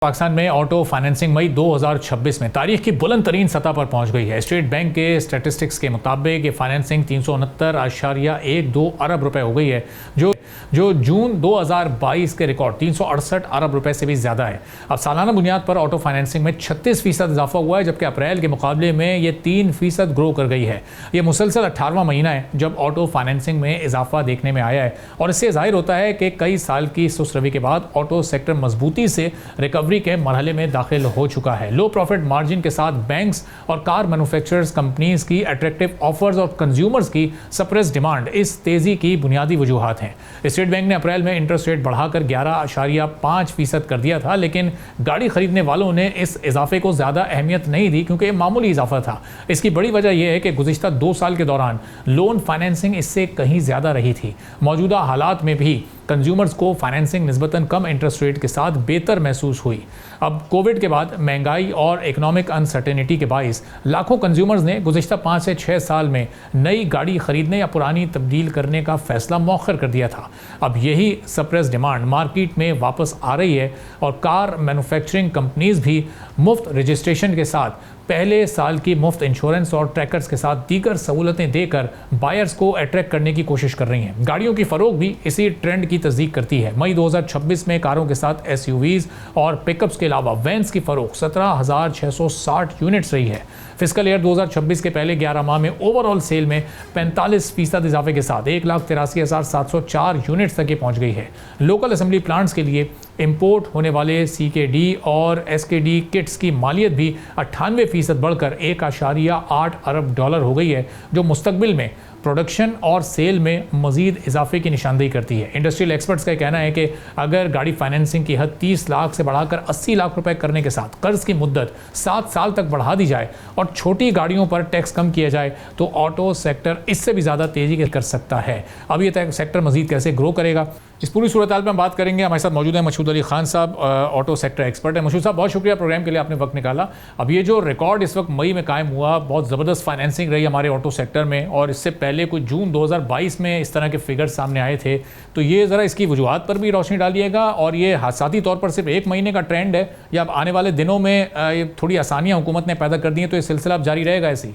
पाकिस्तान में auto financing मई 2026 में तारीख की बुलंद तरीन सतह पर पहुंच गई है। स्टेट बैंक के स्टैटिस्टिक्स के मुताबिक ये फाइनेंसिंग 369.12 अरब रुपए हो गई है, जो जून 2022 के रिकॉर्ड 368 अरब रुपए से भी ज़्यादा है। अब सालाना बुनियाद पर ऑटो फाइनेंसिंग में 36% इजाफा हुआ है, जबकि अप्रैल के मुकाबले में ये 3% ग्रो कर गई है। ये मुसलसल 18वां महीना है जब ऑटो फाइनेंसिंग में इजाफा देखने में आया है, और इससे जाहिर होता है कि कई साल की सुस्त रवि के बाद ऑटो सेक्टर मजबूती से रिकवरी के मरहले में दाखिल हो चुका है। लो प्रॉफिट मार्जिन के साथ बैंक्स और कार मैन्युफैक्चरर्स कंपनीज की अट्रैक्टिव ऑफर्स और कंज्यूमर्स की सप्रेस डिमांड इस तेजी की बुनियादी वजूहात हैं। स्टेट बैंक ने अप्रैल में इंटरेस्ट रेट बढ़ाकर 11.5% कर दिया था, लेकिन गाड़ी खरीदने वालों ने इस इजाफे को ज़्यादा अहमियत नहीं दी क्योंकि मामूली इजाफा था। इसकी बड़ी वजह यह है कि गुज़िश्ता 2 साल के दौरान लोन फाइनेंसिंग इससे कहीं ज़्यादा रही थी। मौजूदा हालात में भी कंज्यूमर्स को फाइनेंसिंग निस्बतन कम इंटरेस्ट रेट के साथ बेहतर महसूस हुई। अब कोविड के बाद महंगाई और इकोनॉमिक अनसर्टेनिटी के बाइस लाखों कंज्यूमर्स ने गुज़िश्ता 5 से 6 साल में नई गाड़ी खरीदने या पुरानी तब्दील करने का फैसला मौखर कर दिया था। अब यही सप्रेस डिमांड मार्केट में वापस आ रही है और कार मैन्युफैक्चरिंग कंपनीज भी मुफ्त रजिस्ट्रेशन के साथ पहले साल की मुफ्त इंश्योरेंस और ट्रैकर्स के साथ दीगर सहूलतें देकर बायर्स को अट्रैक्ट करने की कोशिश कर रही हैं। गाड़ियों की फ़रोग भी इसी ट्रेंड की तस्दीक करती है। मई 2026 में कारों के साथ एसयूवीज और पिकअप्स के अलावा वैन्स की फ़रोग 17,660 यूनिट्स रही है। फिस्कल ईयर 2026 के पहले 11 माह में ओवरऑल सेल में 45% इजाफे के साथ 1,83,704 यूनिट्स तक ये पहुंच गई है। लोकल असेंबली प्लांट्स के लिए इंपोर्ट होने वाले CKD और SKD किट्स की मालियत भी 98% बढ़कर 1.8 अरब डॉलर हो गई है, जो मुस्तकबिल में प्रोडक्शन और सेल में मजीद इजाफे की निशानदेही करती है। इंडस्ट्रियल एक्सपर्ट्स का कहना है कि अगर गाड़ी फाइनेंसिंग की हद 30 लाख से बढ़ाकर 80 लाख रुपए करने के साथ कर्ज की मुद्दत 7 साल तक बढ़ा दी जाए और छोटी गाड़ियों पर टैक्स कम किया जाए तो ऑटो सेक्टर इससे भी ज़्यादा तेज़ी कर सकता है। अब ये सेक्टर मजीद कैसे ग्रो करेगा, इस पूरी सूरत हाल में हम बात करेंगे। हमारे साथ मौजूद है मशहूद अली खान साहब, ऑटो सेक्टर एक्सपर्ट है। मशहूद साहब, बहुत शुक्रिया प्रोग्राम के लिए, आपने वक्त निकाला। अब ये जो रिकॉर्ड इस वक्त मई में कायम हुआ, बहुत ज़बरदस्त फाइनेंसिंग रही हमारे ऑटो सेक्टर में, और इससे पहले कुछ जून 2022 में इस तरह के फिगर्स सामने आए थे, तो ये ज़रा इसकी वजूहत पर भी रोशनी डालिएगा, और ये हादसाती तौर पर सिर्फ 1 महीने का ट्रेंड है या अब आने वाले दिनों में ये थोड़ी आसानियाँ हुकूमत ने पैदा कर दी हैं, तो ये सिलसिला अब जारी रहेगा ऐसे ही?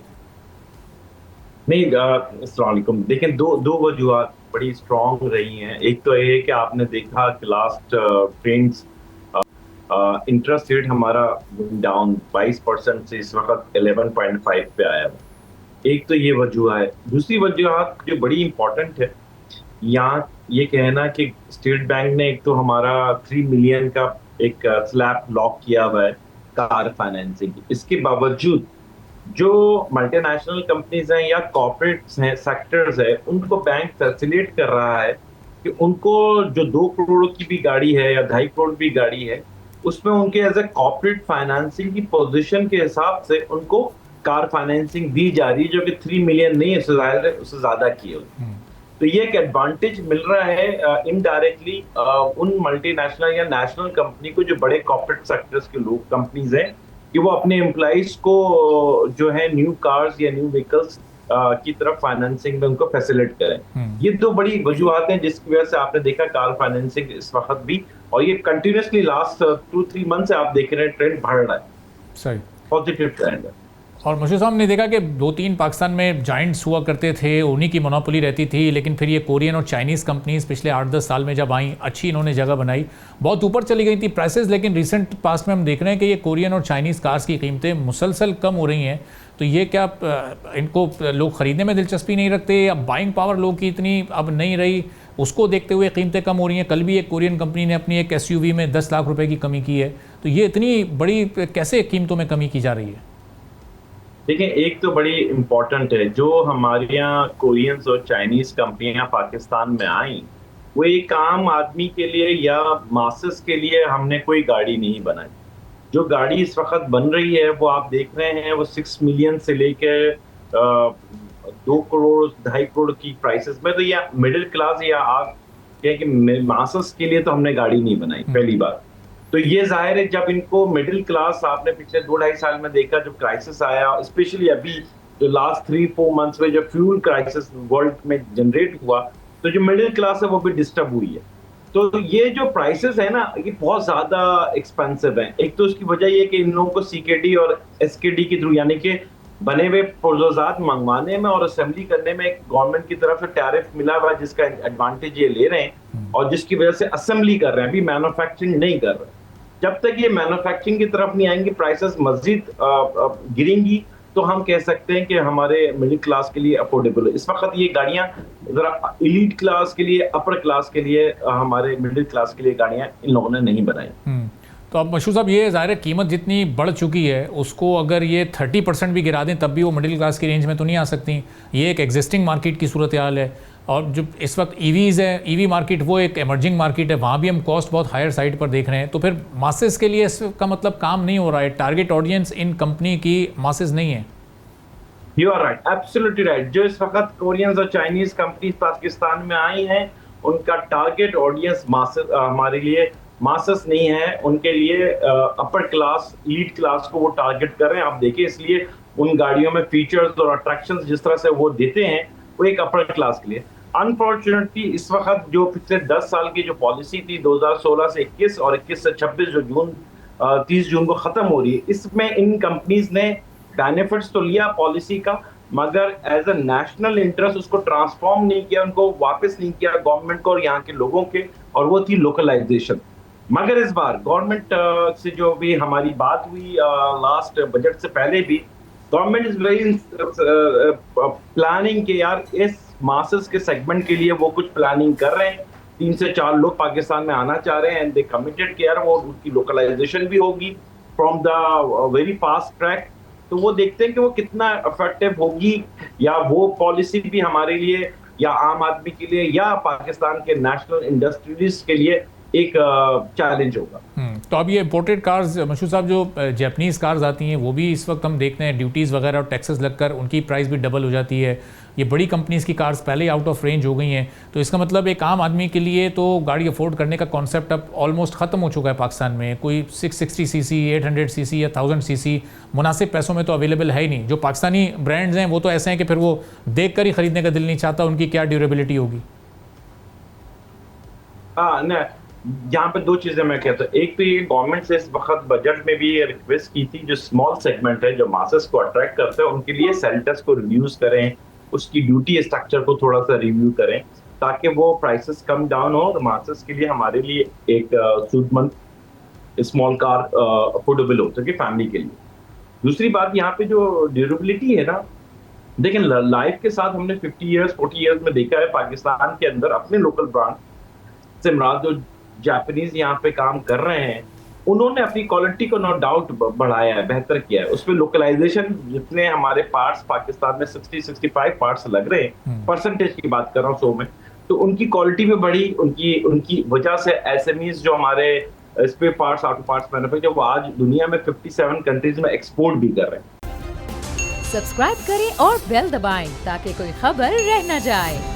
नहीं, अस्सलाम वालेकुम। देखिए, दो वजूहत बड़ी स्ट्रॉन्ग रही हैं। एक तो ये है कि आपने देखा कि लास्ट ट्रेंड्स इंटरेस्ट रेट हमारा डाउन 22% से इस वक्त 11.5 पे आया है। एक तो ये वजूह है। दूसरी वजूहत जो बड़ी इंपॉर्टेंट है, यहाँ ये कहना कि स्टेट बैंक ने एक तो हमारा 3 मिलियन का एक स्लैब लॉक किया हुआ है कार फाइनेंसिंग। इसके बावजूद जो मल्टीनेशनल कंपनीज हैं या कॉर्पोरेट्स हैं, सेक्टर्स है, उनको बैंक फैसिलिटेट कर रहा है कि उनको जो 2 करोड़ की भी गाड़ी है या 2.5 करोड़ भी गाड़ी है, उसमें उनके एज ए कॉर्पोरेट फाइनेंसिंग की पोजीशन के हिसाब से उनको कार फाइनेंसिंग दी जा रही है, जो कि 3 मिलियन नहीं है, उससे ज्यादा की है। तो ये एक एडवांटेज मिल रहा है इनडायरेक्टली उन मल्टीनेशनल या नेशनल कंपनी को, जो बड़े कॉर्पोरेट सेक्टर्स के लोग कंपनीज हैं, कि वो अपने एम्प्लॉइज को जो है न्यू कार्स या न्यू व्हीकल्स की तरफ फाइनेंसिंग में उनको फैसिलिटेट करें। ये 2 बड़ी वजूहत हैं जिसकी वजह से आपने देखा कार फाइनेंसिंग इस वक्त भी, और ये कंटिन्यूसली लास्ट 2-3 मंथ से आप देख रहे हैं ट्रेंड बढ़ रहा है। सही पॉजिटिव ट्रेंड है। और मशहूद साहब ने देखा कि 2-3 पाकिस्तान में जाइंट्स हुआ करते थे, उन्हीं की मोनोपोली रहती थी, लेकिन फिर ये कोरियन और चाइनीज़ कंपनीज पिछले 8-10 साल में जब आई, अच्छी इन्होंने जगह बनाई, बहुत ऊपर चली गई थी प्राइसेस, लेकिन रिसेंट पास्ट में हम देख रहे हैं कि ये कोरियन और चाइनीज़ कार्स की कीमतें मुसलसल कम हो रही हैं। तो ये क्या इनको लोग ख़रीदने में दिलचस्पी नहीं रखते, या बाइंग पावर लोग की इतनी अब नहीं रही, उसको देखते हुए कीमतें कम हो रही हैं? कल भी एक कोरियन कंपनी ने अपनी एक SUV में 10 लाख रुपए की कमी की है, तो ये इतनी बड़ी कैसे कीमतों में कमी की जा रही है? देखिए, एक तो बड़ी इम्पोर्टेंट है, जो हमारे यहाँ कोरियंस और चाइनीज कंपनियां पाकिस्तान में आई, वो एक आम आदमी के लिए या मासेस के लिए हमने कोई गाड़ी नहीं बनाई। जो गाड़ी इस वक्त बन रही है वो आप देख रहे हैं, वो 6 मिलियन से लेकर 2 करोड़ 2.5 करोड़ की प्राइसेस में, तो या मिडिल क्लास या आप कहें कि मासेस के लिए तो हमने गाड़ी नहीं बनाई पहली बार। तो ये जाहिर है, जब इनको मिडिल क्लास, आपने पिछले 2-2.5 साल में देखा, जो क्राइसिस आया, स्पेशली अभी जो लास्ट 3-4 मंथ्स में जो फ्यूल क्राइसिस वर्ल्ड में जनरेट हुआ, तो जो मिडिल क्लास है वो भी डिस्टर्ब हुई है। तो ये जो प्राइसेस है ना, ये बहुत ज्यादा एक्सपेंसिव है। एक तो उसकी वजह ये कि इन लोगों को सीकेडी और एसकेडी के थ्रू, यानी कि बने हुए प्रोजेक्ट मंगवाने में और असेंबली करने में गवर्नमेंट की तरफ से टैरिफ मिला हुआ है, जिसका एडवांटेज ये ले रहे हैं और जिसकी वजह से असेंबली कर रहे हैं, अभी मैन्युफैक्चरिंग नहीं कर रहे। जब तक ये मैन्युफैक्चरिंग की तरफ नहीं आएंगी, प्राइसेस मजीद गिरेंगी, तो हम कह सकते हैं कि हमारे मिडिल क्लास के लिए अफोर्डेबल है। इस वक्त ये गाड़ियां जरा इलीट क्लास के लिए, अपर क्लास के लिए, हमारे मिडिल क्लास के लिए गाड़ियां इन लोगों ने नहीं बनाई। तो अब मशहूर साहब, ये ज़ाहिर है कीमत जितनी बढ़ चुकी है उसको अगर ये 30% भी गिरा दें तब भी वो मिडिल क्लास की रेंज में तो नहीं आ सकती। ये एक एग्जिस्टिंग मार्केट की सूरत हाल है और जो इस वक्त ईवीज़ है, ईवी मार्केट वो एक एमर्जिंग मार्केट है, वहाँ भी हम कॉस्ट बहुत हायर साइड पर देख रहे हैं। तो फिर मासेस के लिए इसका मतलब काम नहीं हो रहा है, टारगेट ऑडियंस इन कंपनी की मासेस नहीं है। You are right, absolutely right. जो इस वक्त कोरियंस और चाइनीज कंपनीज पाकिस्तान में आई हैं, उनका टारगेट ऑडियंस मासेस हमारे लिए मासेस नहीं है, उनके लिए अपर क्लास, एलीट क्लास को वो टारगेट कर रहे हैं। आप देखिए, इसलिए उन गाड़ियों में फीचर्स और अट्रैक्शंस जिस तरह से वो देते हैं, वो एक अपर क्लास के लिए। अनफॉर्चुनेटली इस वक्त जो पिछले 10 साल की जो पॉलिसी थी 2016 से 21 और 21 से 26 जो जून 30 जून को खत्म हो रही है, इसमें इन कंपनीज ने बेनिफिट्स तो लिया पॉलिसी का, मगर एज अ नेशनल इंटरेस्ट उसको ट्रांसफॉर्म नहीं किया, उनको वापस नहीं किया गवर्नमेंट को और यहाँ के लोगों के, और वो थी लोकलाइजेशन। मगर इस बार गवर्नमेंट से जो भी हमारी बात हुई लास्ट बजट से पहले भी, गवर्नमेंट इज वेरी प्लानिंग कि यार इस मासेस के सेगमेंट के लिए वो कुछ प्लानिंग कर रहे हैं। 3 से 4 लोग पाकिस्तान में आना चाह रहे हैं एंड दे कमिटेड कि यार वो उसकी लोकलाइजेशन भी होगी from the very fast track. तो वो देखते हैं कि वो कितना इफेक्टिव होगी, या वो पॉलिसी भी हमारे लिए या आम आदमी के लिए या पाकिस्तान के नेशनल इंडस्ट्रीज के लिए एक चैलेंज होगा। तो अब ये इम्पोर्टेड कार्स मशहूर साहब, जो जैपनीज़ कार्स आती हैं वो भी इस वक्त हम देखते हैं ड्यूटीज़ वगैरह और टैक्सेस लगकर उनकी प्राइस भी डबल हो जाती है। ये बड़ी कंपनीज़ की कार्स पहले ही आउट ऑफ रेंज हो गई हैं, तो इसका मतलब एक आम आदमी के लिए तो गाड़ी अफोर्ड करने का कॉन्सेप्ट अब ऑलमोस्ट ख़त्म हो चुका है पाकिस्तान में। कोई 660 सीसी, 800 सीसी या 1000 सीसी मुनासिब पैसों में तो अवेलेबल है ही नहीं। जो पाकिस्तानी ब्रांड्स हैं वो तो ऐसे हैं कि फिर वो देख कर ही ख़रीदने का दिल नहीं चाहता, उनकी क्या ड्यूरेबिलिटी होगी। न यहाँ पे 2 चीजें मैं कहता हूँ। एक तो ये गवर्नमेंट से इस वक्त बजट में भी ये रिक्वेस्ट की थी, जो स्मॉल सेगमेंट है, जो मासेस को अट्रैक्ट करते हैं, उनके लिए सेल टैक्स को रिव्यूज करें, उसकी ड्यूटी स्ट्रक्चर को थोड़ा सा रिव्यू करें, ताकि वो प्राइसेस कम डाउन हो और मासेस के लिए हमारे लिए एक सूटमंद स्मॉल कार अफोर्डेबल हो सके फैमिली के लिए। दूसरी बात, यहाँ पे जो ड्यूरेबिलिटी है ना, देखें लाइफ के साथ हमने 50 ईयर्स 40 ईयर्स में देखा है पाकिस्तान के अंदर अपने लोकल ब्रांड से मुराद जो जापानीज यहाँ पे काम कर रहे हैं, उन्होंने अपनी क्वालिटी को नो डाउट बढ़ाया है, बेहतर किया है। उसमें लोकलाइजेशन, जितने हमारे पार्ट्स पाकिस्तान में 60-65 पार्ट्स लग रहे हैं, परसेंटेज की बात कर रहा हूँ 100 में, तो उनकी क्वालिटी भी बढ़ी। उनकी वजह से एसएमईज जो हमारे spare parts, auto parts manufacture, वो आज दुनिया में 57 कंट्रीज में एक्सपोर्ट भी कर रहे हैं। सब्सक्राइब करें और बेल दबाएं ताकि कोई खबर रह न जाए।